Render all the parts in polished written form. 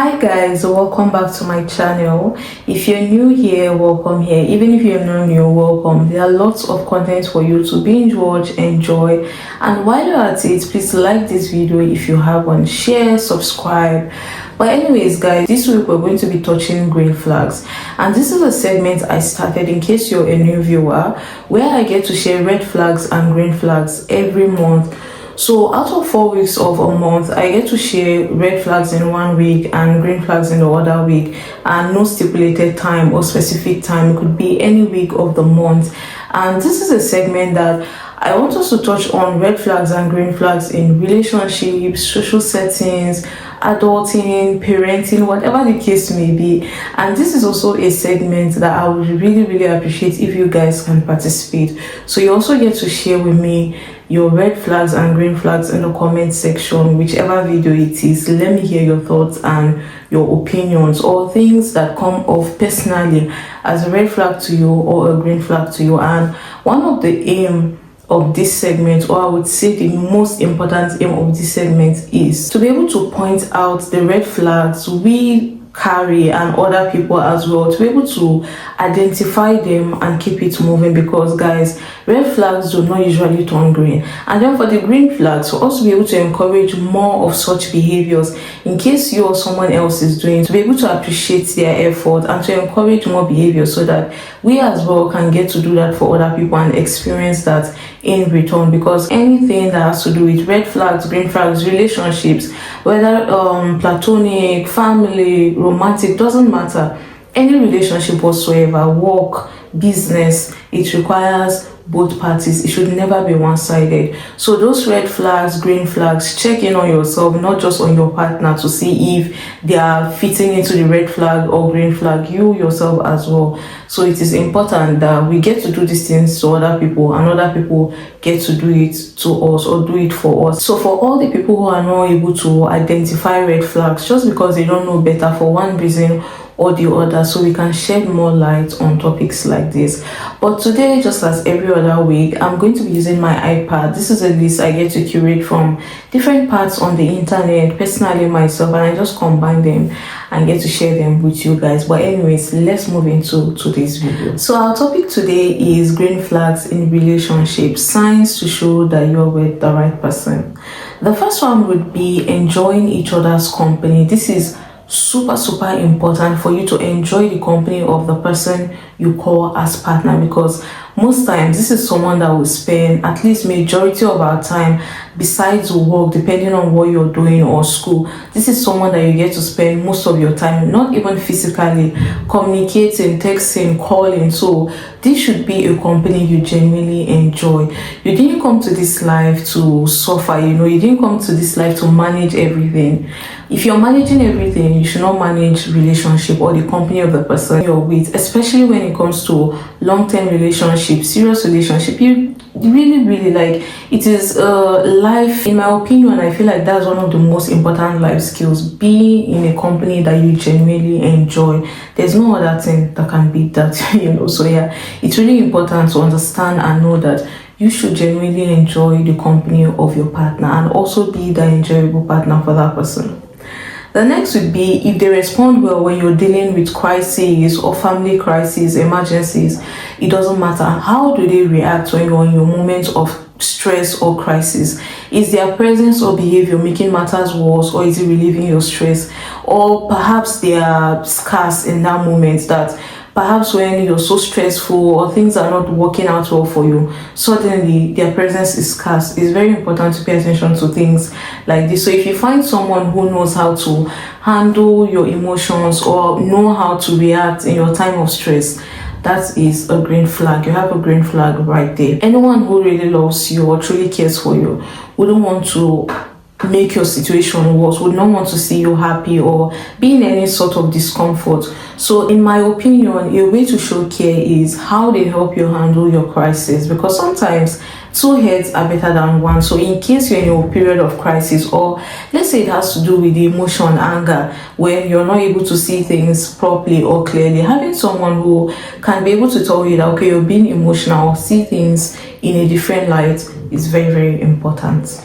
Hi guys, welcome back to my channel. If you're new here, welcome here. Even if you're not new, welcome. There are lots of content for you to binge watch, enjoy, and while you're at it, please like this video if you haven't, share, subscribe. But anyways guys, this week we're going to be touching green flags, and this is a segment I started in case you're a new viewer, where I get to share red flags and green flags every month. So out of 4 weeks of a month, I get to share red flags in 1 week and green flags in the other week, and no stipulated time or specific time. It could be any week of the month. And this is a segment that I want us to touch on red flags and green flags in relationships, social settings, adulting, parenting, whatever the case may be. And this is also a segment that I would really appreciate if you guys can participate. So you also get to share with me your red flags and green flags in the comment section, whichever video it is. Let me hear your thoughts and your opinions, or things that come off personally as a red flag to you or a green flag to you. And one of the aim of this segment, or I would say the most important aim of this segment, is to be able to point out the red flags we carry and other people as well, to be able to identify them and keep it moving. Because guys, red flags do not usually turn green, and then for the green flags, for us to be able to encourage more of such behaviors in case you or someone else is doing, to be able to appreciate their effort and to encourage more behavior, so that we as well can get to do that for other people and experience that in return. Because anything that has to do with red flags, green flags, relationships, whether platonic, family, romantic, doesn't matter, any relationship whatsoever, work, business, it requires both parties. It should never be one-sided. So those red flags, green flags, check in on yourself, not just on your partner, to see if they are fitting into the red flag or green flag, you yourself as well. So it is important that we get to do these things to other people, and other people get to do it to us or do it for us. So for all the people who are not able to identify red flags just because they don't know better for one reason or the other, so we can shed more light on topics like this. But today, just as every other week, I'm going to be using my iPad. This is a list I get to curate from different parts on the internet, personally myself, and I just combine them and get to share them with you guys. But anyways, let's move into today's video. So our topic today is green flags in relationships, signs to show that you're with the right person. The first one would be enjoying each other's company. This is super important for you to enjoy the company of the person you call as partner, because most times this is someone that will spend at least majority of our time besides work, depending on what you're doing, or school. This is someone that you get to spend most of your time, not even physically, communicating, texting, calling. So this should be a company you genuinely enjoy. You didn't come to this life to suffer, you didn't come to this life to manage everything. If you're managing everything, you should not manage relationship or the company of the person you're with, especially when it comes to long-term relationship, serious relationship. You really like, it is life, in my opinion. I feel like that's one of the most important life skills, being in a company that you genuinely enjoy. There's no other thing that can beat that. So yeah, it's really important to understand and know that you should genuinely enjoy the company of your partner, and also be the enjoyable partner for that person. The next would be if they respond well when you're dealing with crises or family crises, emergencies. It doesn't matter. How do they react when you're in your moments of stress or crisis? Is their presence or behavior making matters worse, or is it relieving your stress? Or perhaps they are scarce in that moment, that perhaps when you're so stressful or things are not working out well for you, suddenly their presence is scarce. It's very important to pay attention to things like this. So if you find someone who knows how to handle your emotions or know how to react in your time of stress, that is a green flag. You have a green flag right there. Anyone who really loves you or truly cares for you wouldn't want to make your situation worse, would not want to see you happy or be in any sort of discomfort. So in my opinion, a way to show care is how they help you handle your crisis, because sometimes two heads are better than one. So in case you're in your period of crisis, or let's say it has to do with the emotion, anger, when you're not able to see things properly or clearly, having someone who can be able to tell you that, okay, you're being emotional, see things in a different light, is very important.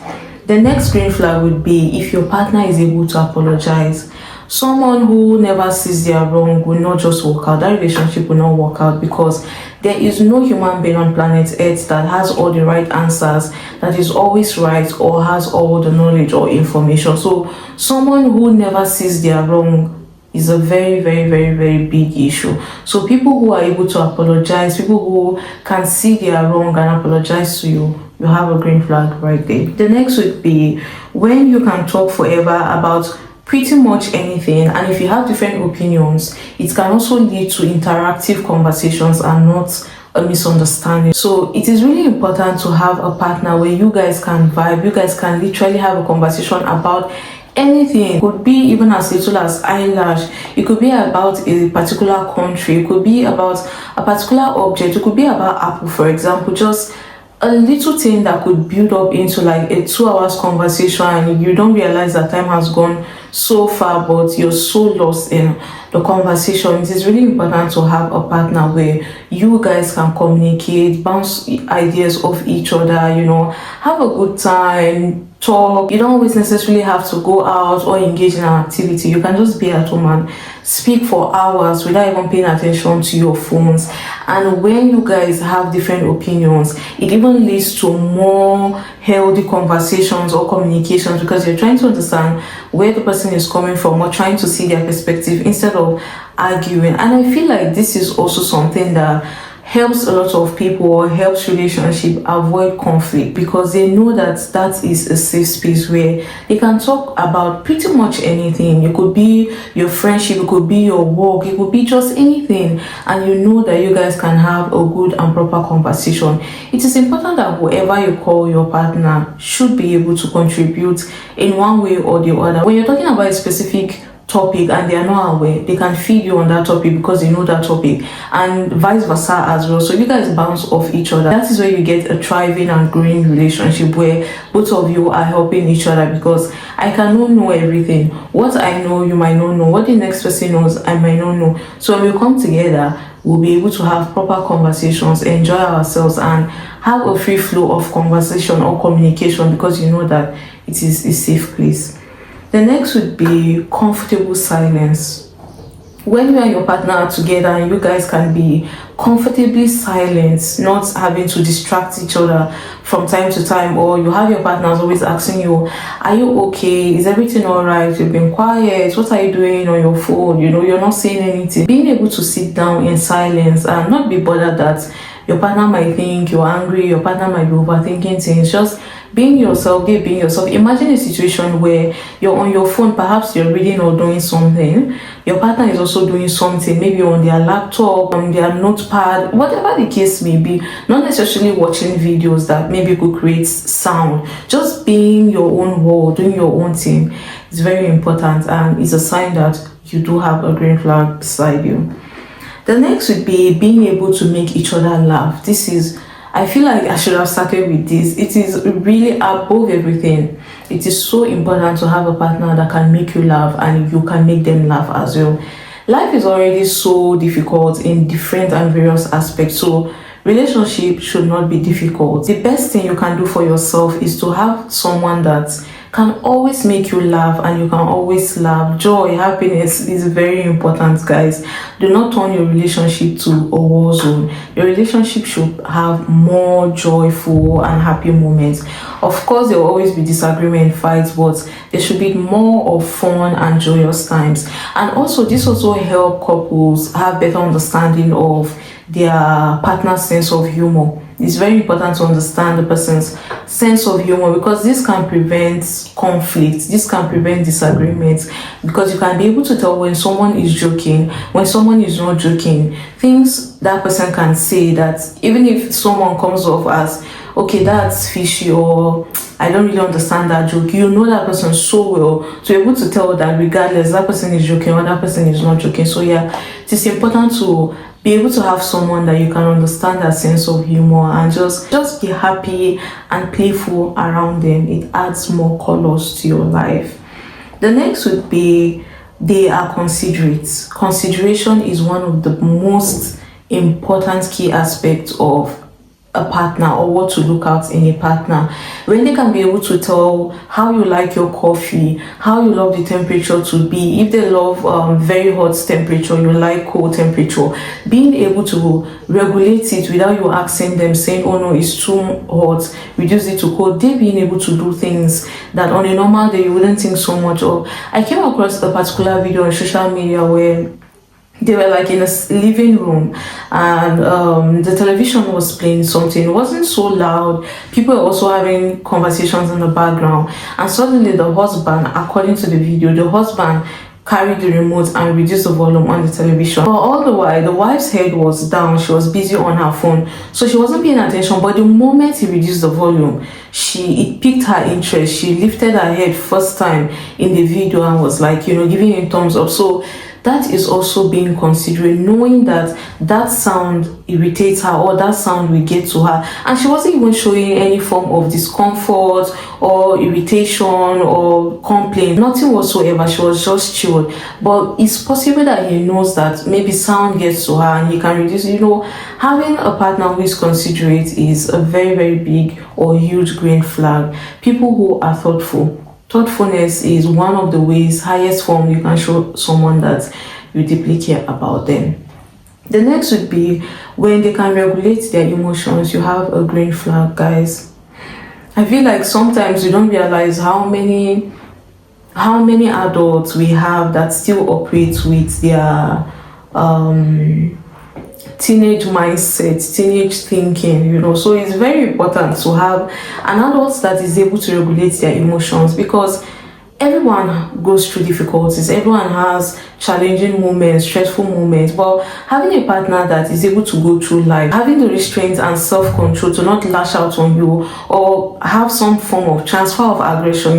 The next green flag would be if your partner is able to apologize. Someone who never sees their wrong will not just work out. That relationship will not work out, because there is no human being on planet Earth that has all the right answers, that is always right, or has all the knowledge or information. So someone who never sees their wrong is a very, very, very, very big issue. So people who are able to apologize, people who can see their wrong and apologize to you, you have a green flag right there. The next would be when you can talk forever about pretty much anything, and if you have different opinions, it can also lead to interactive conversations and not a misunderstanding. So it is really important to have a partner where you guys can vibe, you guys can literally have a conversation about anything. It could be even as little as eyelash, it could be about a particular country, it could be about a particular object, it could be about Apple, for example. Just a little thing that could build up into like a 2 hours conversation, and you don't realize that time has gone so far, but you're so lost in the conversation. It is really important to have a partner where you guys can communicate, bounce ideas off each other, you know, have a good time, talk. You don't always necessarily have to go out or engage in an activity. You can just be at home and speak for hours without even paying attention to your phones. And when you guys have different opinions, it even leads to more healthy conversations or communications, because you're trying to understand where the person is coming from or trying to see their perspective instead of arguing. And I feel like this is also something that helps a lot of people, or helps relationship avoid conflict, because they know that that is a safe space where they can talk about pretty much anything. It could be your friendship, it could be your work, it could be just anything, and you know that you guys can have a good and proper conversation. It is important that whoever you call your partner should be able to contribute in one way or the other. When you're talking about a specific topic and they are not aware, they can feed you on that topic because they know that topic, and vice versa as well. So you guys bounce off each other. That is where you get a thriving and growing relationship where both of you are helping each other, because I cannot know everything. What I know, you might not know. What the next person knows, I might not know. So when we come together, we'll be able to have proper conversations, enjoy ourselves, and have a free flow of conversation or communication, because you know that it is a safe place. The next would be comfortable silence. When you and your partner are together and you guys can be comfortably silent, not having to distract each other from time to time, or you have your partners always asking you, are you okay? Is everything all right? You've been quiet. What are you doing on your phone? You know, you're not saying anything. Being able to sit down in silence and not be bothered that your partner might think you're angry, your partner might be overthinking things. Just being yourself, being yourself. Imagine a situation where you're on your phone, perhaps you're reading or doing something. Your partner is also doing something, maybe on their laptop, on their notepad, whatever the case may be. Not necessarily watching videos that maybe could create sound. Just being your own world, doing your own thing is very important, and it's a sign that you do have a green flag beside you. The next would be being able to make each other laugh. This is, I feel like I should have started with this. It is really above everything. It is so important to have a partner that can make you laugh and you can make them laugh as well. Life is already so difficult in different and various aspects, so relationship should not be difficult. The best thing you can do for yourself is to have someone that can always make you laugh and you can always laugh. Joy, happiness is very important, guys. Do not turn your relationship to a war zone. Your relationship should have more joyful and happy moments. Of course, there will always be disagreement, fights, but there should be more of fun and joyous times. And also, this also help couples have better understanding of their partner's sense of humor. It's very important to understand the person's sense of humor, because this can prevent conflict, this can prevent disagreements, because you can be able to tell when someone is joking, when someone is not joking. Things that person can say that even if someone comes off as, okay, that's fishy, or I don't really understand that joke, you know that person so well to be able to tell that regardless that person is joking or that person is not joking. So yeah, it is important to be able to have someone that you can understand that sense of humor and just be happy and playful around them. It adds more colors to your life. The next would be they are considerate. Consideration is one of the most important key aspects of a partner or what to look out in a partner. When they can be able to tell how you like your coffee, how you love the temperature to be. If they love very hot temperature, you like cold temperature. Being able to regulate it without you asking them, saying, oh no, it's too hot, reduce it to cold. They being able to do things that on a normal day you wouldn't think so much of. I came across a particular video on social media where they were like in a living room, and the television was playing something. It wasn't so loud. People were also having conversations in the background, and suddenly the husband, according to the video, the husband carried the remote and reduced the volume on the television. But all the while, the wife's head was down. She was busy on her phone, so she wasn't paying attention. But the moment he reduced the volume, it piqued her interest. She lifted her head first time in the video and was like, giving him thumbs up. So that is also being considerate, knowing that that sound irritates her or that sound will get to her. And she wasn't even showing any form of discomfort or irritation or complaint, nothing whatsoever. She was just chilled. But it's possible that he knows that maybe sound gets to her and he can reduce. Having a partner who is considerate is a very, very big or huge green flag. People who are thoughtful. Thoughtfulness is one of the ways, highest form, you can show someone that you deeply care about them. The next would be when they can regulate their emotions. You have a green flag, guys. I feel like sometimes we don't realize how many adults we have that still operate with their teenage mindset, teenage thinking, so it's very important to have an adult that is able to regulate their emotions, because everyone goes through difficulties, everyone has challenging moments, stressful moments, but having a partner that is able to go through life, having the restraint and self-control to not lash out on you or have some form of transfer of aggression,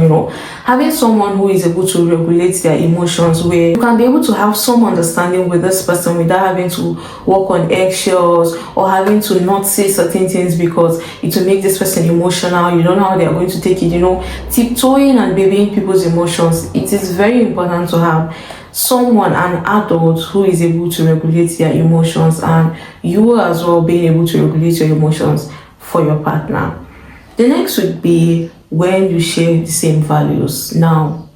having someone who is able to regulate their emotions, where you can be able to have some understanding with this person without having to walk on eggshells or having to not say certain things because it will make this person emotional. You don't know how they are going to take it, tiptoeing and babying people's emotions. It is very important to have someone, an adult, who is able to regulate their emotions, and you as well being able to regulate your emotions for your partner. The next would be when you share the same values. Now,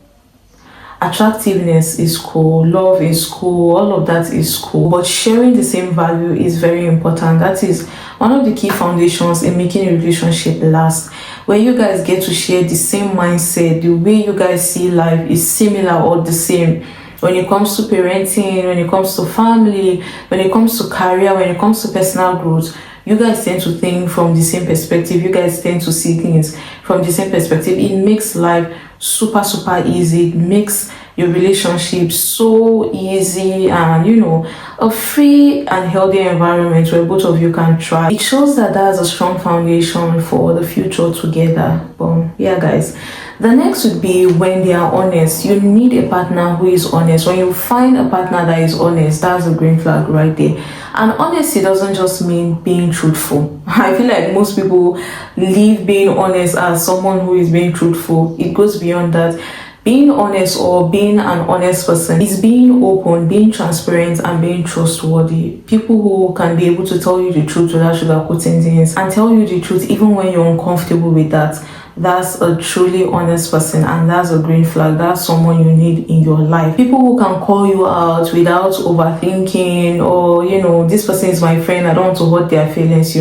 attractiveness is cool, love is cool, all of that is cool, but sharing the same value is very important. That is one of the key foundations in making a relationship last, where you guys get to share the same mindset. The way you guys see life is similar or the same. When it comes to parenting, when it comes to family, when it comes to career, when it comes to personal growth, you guys tend to think from the same perspective. You guys tend to see things from the same perspective. It makes life super, super easy. It makes your relationship so easy and, a free and healthy environment where both of you can try. It shows that there's a strong foundation for the future together. But yeah, guys. The next would be when they are honest. You need a partner who is honest. When you find a partner that is honest, that's a green flag right there. And honesty doesn't just mean being truthful. I feel like most people leave being honest as someone who is being truthful. It goes beyond that. Being honest or being an honest person is being open, being transparent, and being trustworthy. People who can be able to tell you the truth without sugarcoating things and tell you the truth even when you're uncomfortable with that. That's a truly honest person, and that's a green flag. That's someone you need in your life. People who can call you out without overthinking, or this person is my friend, I don't want to hurt their feelings.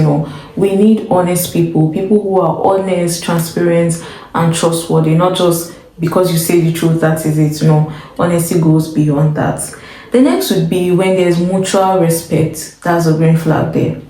We need honest people who are honest, transparent, and trustworthy, not just because you say the truth, that is it. Honesty goes beyond that. The next would be when there's mutual respect. That's a green flag there.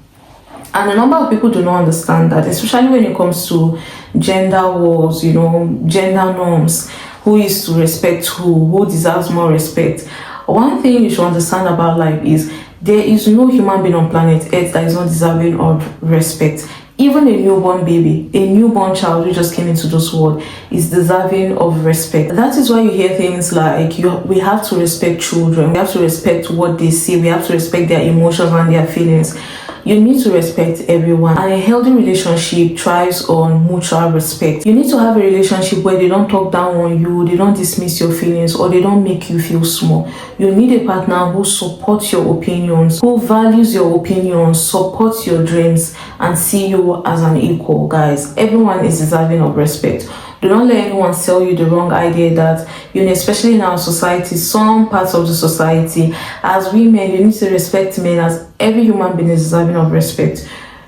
And a number of people do not understand that, especially when it comes to gender wars, gender norms, who is to respect who deserves more respect. One thing you should understand about life is there is no human being on planet Earth that is not deserving of respect. Even a newborn baby, a newborn child who just came into this world is deserving of respect. That is why you hear things like we have to respect children, we have to respect what they say, we have to respect their emotions and their feelings. You need to respect everyone, and a healthy relationship thrives on mutual respect. You need to have a relationship where they don't talk down on you, they don't dismiss your feelings, or they don't make you feel small. You need a partner who supports your opinions, who values your opinions, supports your dreams, and see you as an equal. Guys, everyone is deserving of respect. Do not let anyone sell you the wrong idea that, especially in our society, some parts of the society, as women, you need to respect men, as every human being is deserving of respect.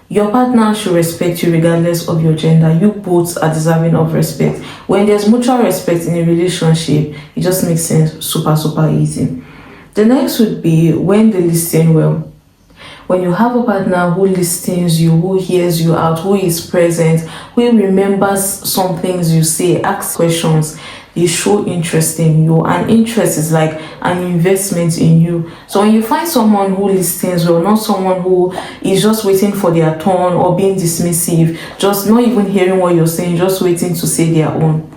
Your partner should respect you regardless of your gender. You both are deserving of respect. When there's mutual respect in a relationship, it just makes things super easy. The next would be when they listen well. When you have a partner who listens you, who hears you out, who is present, who remembers some things you say, asks questions, they show interest in you. And interest is like an investment in you. So when you find someone who listens well, not someone who is just waiting for their turn or being dismissive, just not even hearing what you're saying, just waiting to say their own.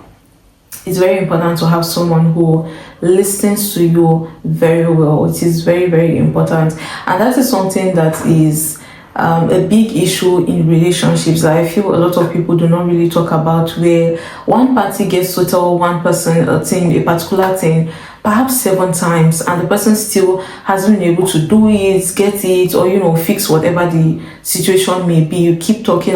It's very important to have someone who listens to you very well. It is very important, and that is something that is a big issue in relationships that I feel a lot of people do not really talk about, where one party gets to tell one person a particular thing perhaps 7 times, and the person still hasn't been able to do it, get it, or fix whatever the situation may be. You keep talking,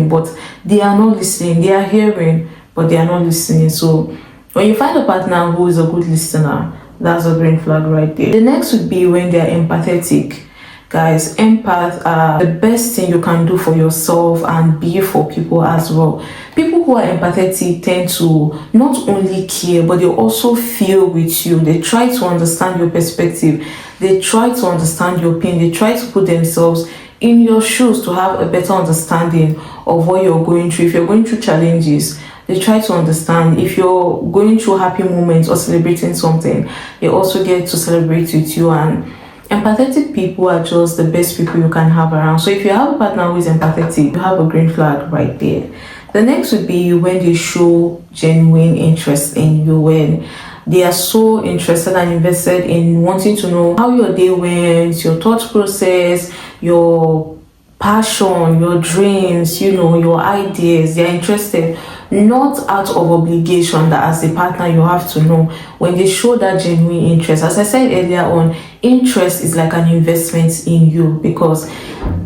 but they are not listening. They are hearing, but they are not listening. So when you find a partner who is a good listener, that's a green flag right there. The next would be when they are empathetic. Guys, empaths are the best thing you can do for yourself and be for people as well. People who are empathetic tend to not only care, but they also feel with you. They try to understand your perspective. They try to understand your pain. They try to put themselves in your shoes to have a better understanding of what you're going through. If you're going through challenges, they try to understand. If you're going through happy moments or celebrating something, they also get to celebrate with you. And empathetic people are just the best people you can have around. So if you have a partner who is empathetic, you have a green flag right there. The next would be when they show genuine interest in you, when they are so interested and invested in wanting to know how your day went, your thought process, your passion, your dreams, your ideas. They are interested, not out of obligation that as a partner you have to know. When they show that genuine interest, as I said earlier on, interest is like an investment in you, because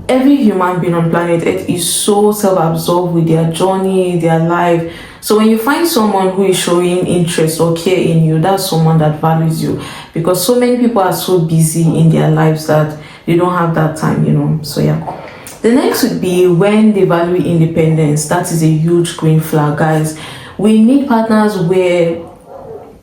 every human being on planet Earth is so self-absorbed with their journey, their life. So when you find someone who is showing interest or care in you, that's someone that values you, because so many people are so busy in their lives that they don't have that time. So yeah. The next would be when they value independence. That is a huge green flag, guys. We need partners where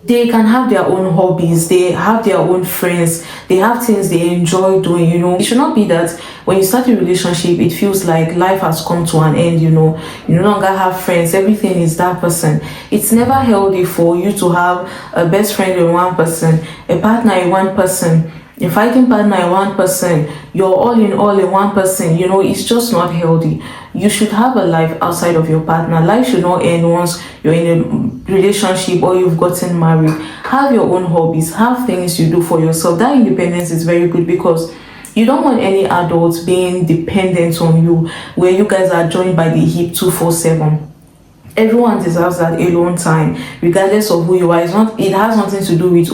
they can have their own hobbies, they have their own friends, they have things they enjoy doing. It should not be that when you start a relationship, it feels like life has come to an end. You no longer have friends, everything is that person. It's never healthy for you to have a best friend in one person, a partner in one person, a fighting partner in one person, you're all in one person. It's just not healthy. You should have a life outside of your partner. Life should not end once you're in a relationship or you've gotten married. Have your own hobbies, have things you do for yourself. That independence is very good, because you don't want any adults being dependent on you, where you guys are joined by the hip 247. Everyone deserves that alone time, regardless of who you are. It has nothing to do with,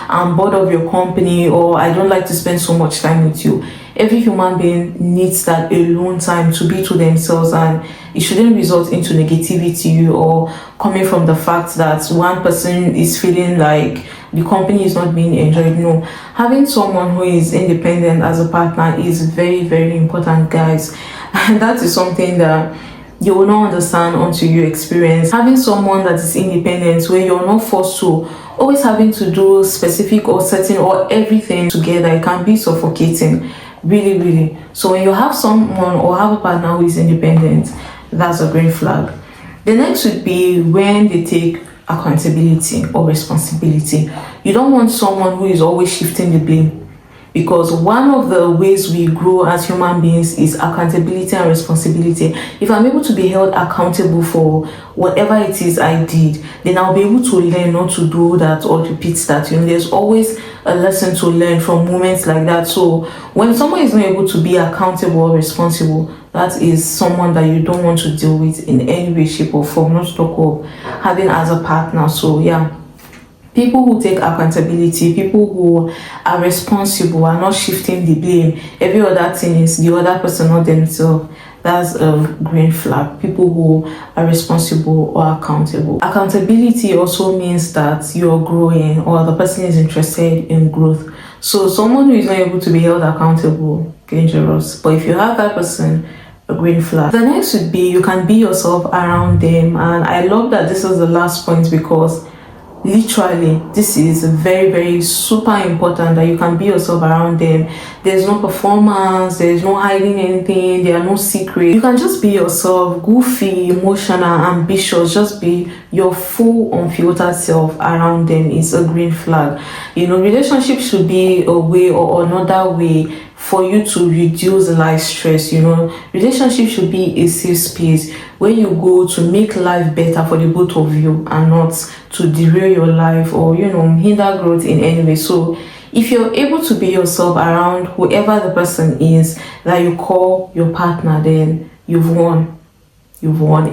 I'm bored of your company, or I don't like to spend so much time with you. Every human being needs that alone time to be to themselves, and it shouldn't result into negativity or coming from the fact that one person is feeling like the company is not being enjoyed. No, having someone who is independent as a partner is very important, guys. And that is something that you will not understand until you experience. Having someone that is independent, where you're not forced to always having to do specific or certain or everything together, it can be suffocating, really. So when you have someone or have a partner who is independent, that's a green flag. The next would be when they take accountability or responsibility. You don't want someone who is always shifting the blame. because one of the ways we grow as human beings is accountability and responsibility. If I'm able to be held accountable for whatever it is I did, then I'll be able to learn not to do that or repeat that. There's always a lesson to learn from moments like that. So when someone is not able to be accountable or responsible, that is someone that you don't want to deal with in any way, shape, or form, not to talk of having as a partner. So yeah, people who take accountability, people who are responsible, are not shifting the blame. Every other thing is the other person, not themselves. That's a green flag. People who are responsible or accountable. Accountability also means that you're growing or the person is interested in growth. So someone who is not able to be held accountable, dangerous. But if you have that person, a green flag. The next would be you can be yourself around them. And I love that this is the last point, because literally this is very, very super important that you can be yourself around them. There's no performance, there's no hiding anything, there are no secrets. You can just be yourself, goofy, emotional, ambitious. Just be your full unfiltered self around them. Is a green flag. Relationship should be a way or another way for you to reduce life stress. Relationship should be a safe space where you go to make life better for the both of you, and not to derail your life or hinder growth in any way. So if you're able to be yourself around whoever the person is that you call your partner, then you've won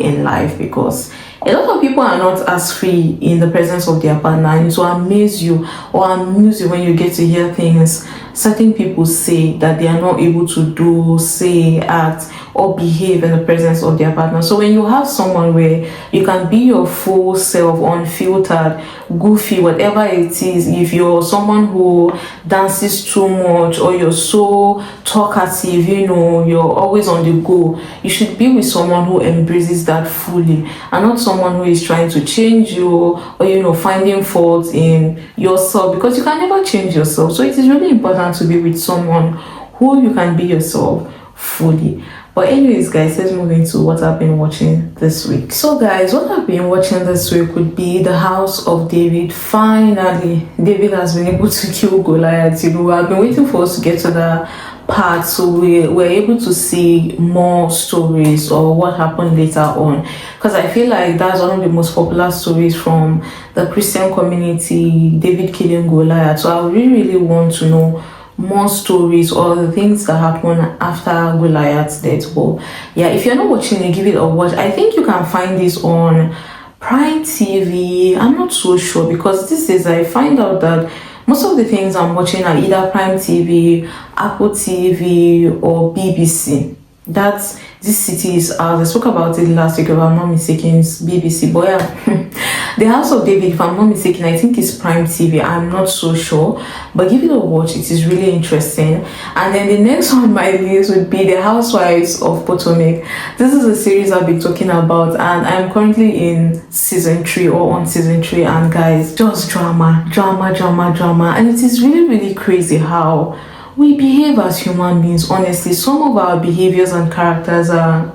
in life, because a lot of people are not as free in the presence of their partner, and it will amaze you or amuse you when you get to hear things certain people say that they are not able to do, say, act, or behave in the presence of their partner. So when you have someone where you can be your full self, unfiltered, goofy, whatever it is, if you're someone who dances too much or you're so talkative, you're always on the go, you should be with someone who embraces that fully, and not someone who is trying to change you or finding faults in yourself, because you can never change yourself. So it is really important to be with someone who you can be yourself fully. But anyways, guys, let's move into what I've been watching this week. So guys, what I've been watching this week would be The House of David. Finally, David has been able to kill Goliath. I've been waiting for us to get to the part so we're able to see more stories or what happened later on, because I feel like that's one of the most popular stories from the Christian community, David killing Goliath. So I really want to know more stories or the things that happen after Goliath's death. But yeah, if you're not watching it, give it a watch. I think you can find this on Prime TV. I'm not so sure, because this is, I find out that most of the things I'm watching are either Prime TV, Apple TV, or BBC. That's this city is ours. I spoke about it last week, if I'm not mistaken, it's BBC. But yeah, The House of David, if I'm not mistaken, I think it's Prime TV. I'm not so sure, but give it a watch. It is really interesting. And then the next on my list would be The Housewives of Potomac. This is a series I've been talking about, and I'm currently in season 3 or on season 3. And guys, just drama, and it is really, really crazy how we behave as human beings. Honestly, some of our behaviors and characters are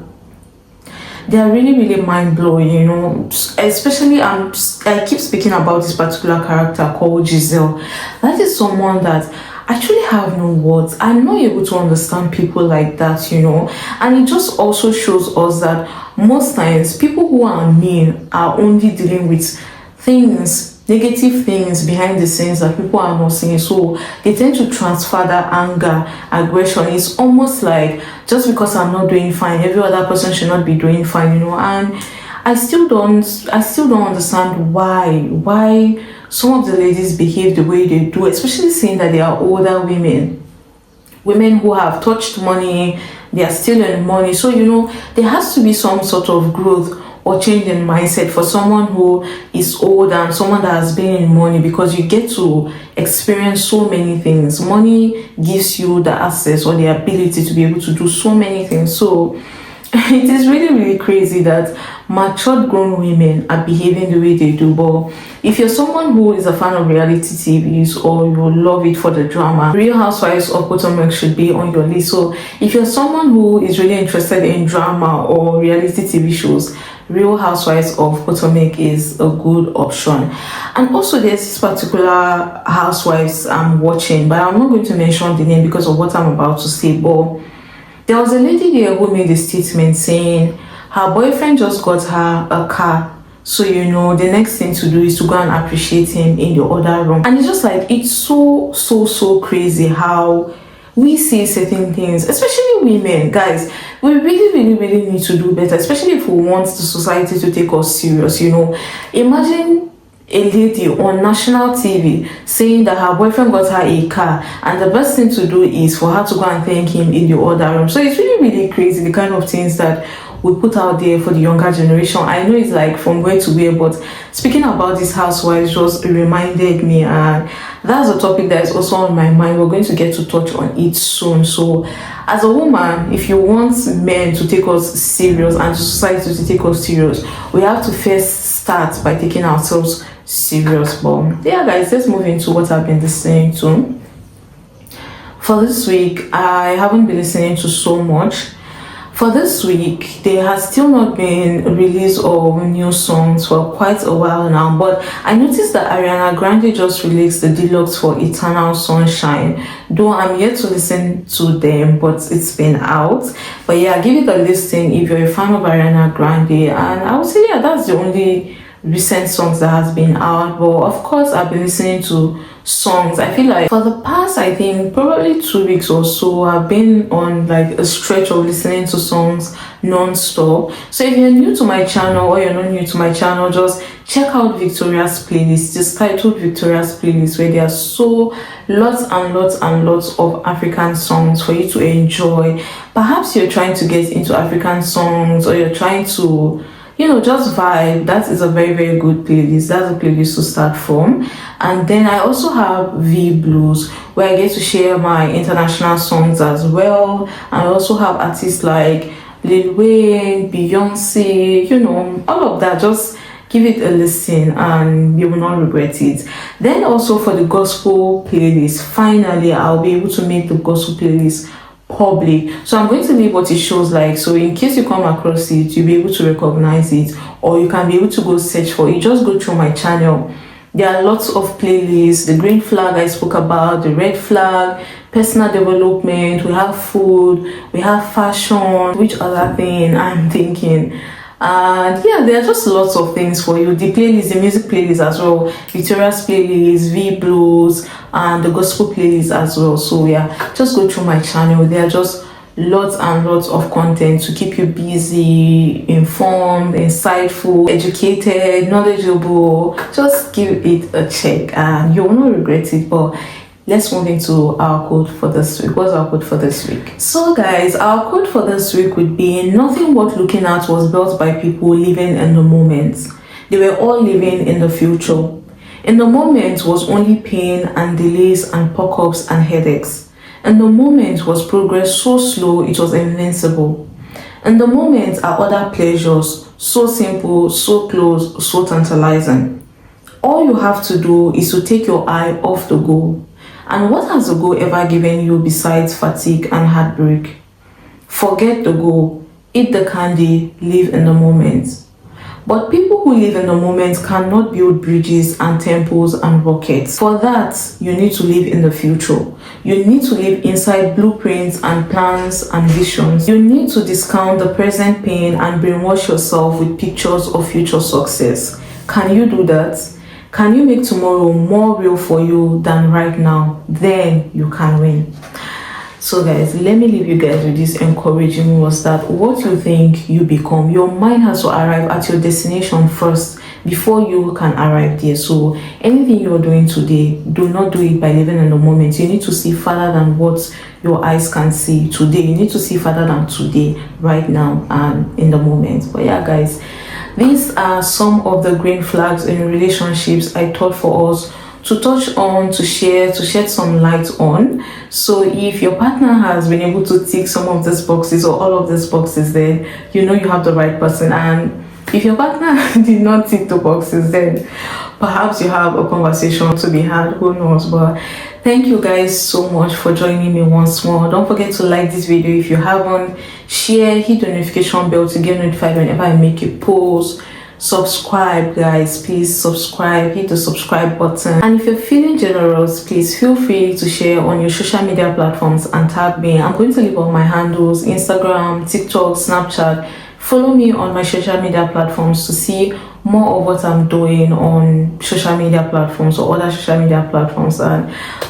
really, really mind-blowing, especially I keep speaking about this particular character called Giselle. That is someone that actually have no words. I'm not able to understand people like that, and it just also shows us that most times people who are mean are only dealing with negative things behind the scenes that people are not seeing. So they tend to transfer that anger, aggression. It's almost like, just because I'm not doing fine, every other person should not be doing fine, and I still don't understand why some of the ladies behave the way they do, especially seeing that they are older women who have touched money, they are still in money. So there has to be some sort of growth or change in mindset for someone who is old and someone that has been in money, because you get to experience so many things. Money gives you the access or the ability to be able to do so many things. So it is really, really crazy that matured grown women are behaving the way they do. But if you're someone who is a fan of reality TVs or you love it for the drama, Real Housewives of Potomac should be on your list. So if you're someone who is really interested in drama or reality TV shows, Real Housewives of Potomac is a good option. And also there's this particular housewives I'm watching, but I'm not going to mention the name because of what I'm about to say. But there was a lady there who made a statement saying her boyfriend just got her a car. So, you know, the next thing to do is to go and appreciate him in the other room. And it's just like, it's so crazy how we see certain things, especially women. Guys, we really need to do better, especially if we want the society to take us serious, you know. Imagine a lady on national TV saying that her boyfriend got her a car and the best thing to do is for her to go and thank him in the other room. So it's really crazy, the kind of things that we put out there for the younger generation. I know it's like from where to where, but speaking about this housewives just reminded me, and that's a topic that is also on my mind. We're going to get to touch on it soon. So as a woman, if you want men to take us serious and society to take us serious, we have to first start by taking ourselves serious. But yeah, guys, let's move into what I've been listening to. For this week, I haven't been listening to so much. For this week, there has still not been a release of new songs for quite a while now, but I noticed that Ariana Grande just released the deluxe for Eternal Sunshine, though I'm yet to listen to them, but it's been out. But yeah, give it a listen if you're a fan of Ariana Grande, and I would say, yeah, that's the only recent songs that has been out. But of course, I've been listening to songs. I feel like for the past, I think probably 2 weeks or so, I've been on like a stretch of listening to songs non-stop. So if you're new to my channel or you're not new to my channel, just check out Victoria's playlist. It's titled Victoria's playlist, where there are so lots of African songs for you to enjoy. Perhaps you're trying to get into African songs, or you're trying to, you know, just vibe. That is a very good playlist. That's a playlist to start from. And then I also have V Blues, where I get to share my international songs as well. I also have artists like Lil Wayne, Beyonce, you know, all of that. Just give it a listen and you will not regret it. Then also for the gospel playlist, finally I'll be able to make the gospel playlist public. So I'm going to leave what it shows like, so in case you come across it, you'll be able to recognize it, or you can be able to go search for it. Just go through my channel. There are lots of playlists. The green flag I spoke about, the red flag, personal development, we have food, we have fashion, which other thing I'm thinking. And yeah, there are just lots of things for you. The playlist, the music playlist as well, Victoria's playlist, V Blues, and the gospel playlist as well. So yeah, just go through my channel. There are just lots and lots of content to keep you busy, informed, insightful, educated, knowledgeable. Just give it a check and you will not regret it. But let's move into our quote for this week. What's our quote for this week? So guys, our quote for this week would be, nothing worth looking at was built by people living in the moment. They were all living in the future. In the moment was only pain and delays and pock-ups and headaches. In the moment was progress so slow it was invincible. In the moment are other pleasures, so simple, so close, so tantalizing. All you have to do is to take your eye off the goal. And what has the goal ever given you besides fatigue and heartbreak? Forget the goal, eat the candy, live in the moment. But people who live in the moment cannot build bridges and temples and rockets. For that, you need to live in the future. You need to live inside blueprints and plans and visions. You need to discount the present pain and brainwash yourself with pictures of future success. Can you do that? Can you make tomorrow more real for you than right now? Then you can win. So guys, let me leave you guys with this encouraging words that what you think you become. Your mind has to arrive at your destination first before you can arrive there. So anything you're doing today, do not do it by living in the moment. You need to see further than what your eyes can see today. You need to see further than today, right now, and in the moment. But yeah guys, these are some of the green flags in relationships I thought for us to touch on, to shed some light on. So if your partner has been able to tick some of these boxes or all of these boxes, then you know you have the right person. And if your partner did not tick the boxes, then perhaps you have a conversation to be had, who knows. But thank you guys so much for joining me once more. Don't forget to like this video if you haven't, share, hit the notification bell to get notified whenever I make a post. Subscribe, guys, please subscribe, hit the subscribe button. And if you're feeling generous, please feel free to share on your social media platforms and tag me. I'm going to leave all my handles: Instagram, TikTok, Snapchat. Follow me on my social media platforms to see more of what I'm doing on social media platforms or other social media platforms, and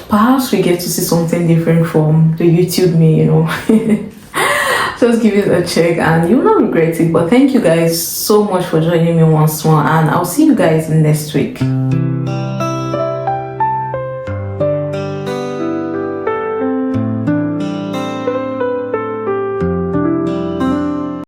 perhaps we get to see something different from the YouTube me, you know. Just give it a check and you will not regret it. But thank you guys so much for joining me once more, and I'll see you guys next week.